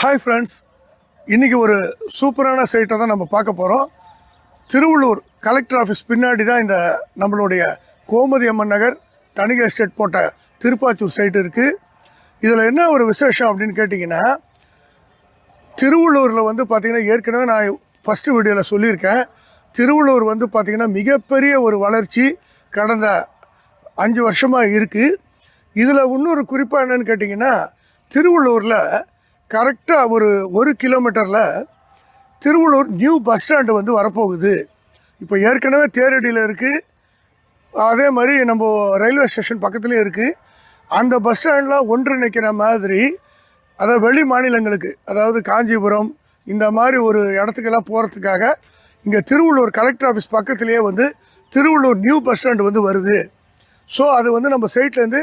Hi friends, இன்றைக்கி ஒரு சூப்பரான சைட்டை தான் நம்ம பார்க்க போகிறோம். திருவள்ளூர் கலெக்டர் ஆஃபீஸ் பின்னாடி தான் இந்த நம்மளுடைய கோமதி அம்மன் நகர் தணிகை எஸ்டேட் போட்ட திருப்பாச்சூர் சைட்டு இருக்குது. இதில் என்ன ஒரு விசேஷம் அப்படின்னு கேட்டிங்கன்னா, திருவள்ளூரில் வந்து பார்த்திங்கன்னா ஏற்கனவே நான் ஃபஸ்ட்டு வீடியோவில் சொல்லியிருக்கேன். திருவள்ளூர் வந்து பார்த்திங்கன்னா மிகப்பெரிய ஒரு வளர்ச்சி கடந்த 5 வருஷமாக இருக்குது. இதில் இன்னொரு குறிப்பாக என்னென்னு கேட்டிங்கன்னா, திருவள்ளூரில் கரெக்டாக ஒரு கிலோமீட்டரில் திருவள்ளூர் நியூ பஸ் ஸ்டாண்டு வந்து வரப்போகுது. இப்போ ஏற்கனவே தேரடியில் இருக்குது, அதே மாதிரி நம்ம ரயில்வே ஸ்டேஷன் பக்கத்துலேயே இருக்குது. அந்த பஸ் ஸ்டாண்டில் ஒன்றிணைக்கிற மாதிரி, அதாவது வெளி மாநிலங்களுக்கு, அதாவது காஞ்சிபுரம் இந்த மாதிரி ஒரு இடத்துக்கெல்லாம் போகிறதுக்காக இங்கே திருவள்ளூர் கலெக்டர் ஆஃபீஸ் பக்கத்துலேயே வந்து திருவள்ளூர் நியூ பஸ் ஸ்டாண்டு வந்து வருது. ஸோ அது வந்து நம்ம சைட்லேருந்து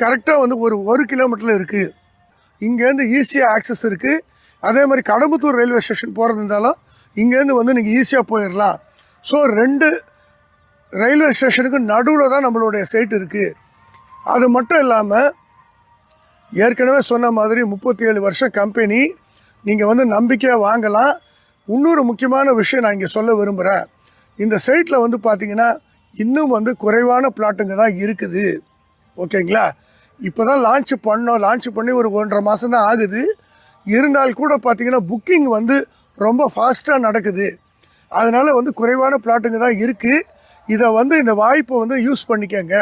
கரெக்டாக வந்து ஒரு கிலோமீட்டரில் இருக்குது. இங்கேருந்து ஈஸியாக ஆக்சஸ் இருக்குது. அதே மாதிரி கடம்பத்தூர் ரயில்வே ஸ்டேஷன் போகிறது இருந்தாலும் இங்கேருந்து வந்து நீங்கள் ஈஸியாக போயிடலாம். ஸோ 2 ரயில்வே ஸ்டேஷனுக்கு நடுவில் தான் நம்மளுடைய சைட் இருக்குது. அது மட்டும் இல்லாமல் ஏற்கனவே சொன்ன மாதிரி 37 வருஷம் கம்பெனி, நீங்கள் வந்து நம்பிக்கையாக வாங்கலாம். இன்னொரு முக்கியமான விஷயம் நான் இங்கே சொல்ல விரும்புகிறேன். இந்த சைட்டில் வந்து பார்த்திங்கன்னா இன்னும் வந்து குறைவான பிளாட்டுங்க தான் இருக்குது. ஓகேங்களா? இப்போ தான் லான்ச் பண்ணி ஒரு 1.5 மாதம் தான் ஆகுது. இருந்தால் கூட பார்த்திங்கன்னா புக்கிங் வந்து ரொம்ப ஃபாஸ்ட்டாக நடக்குது. அதனால் வந்து குறைவான பிளாட்டுங்க தான் இருக்குது. இதை வந்து இந்த வாய்ப்பை வந்து யூஸ் பண்ணிக்கங்க.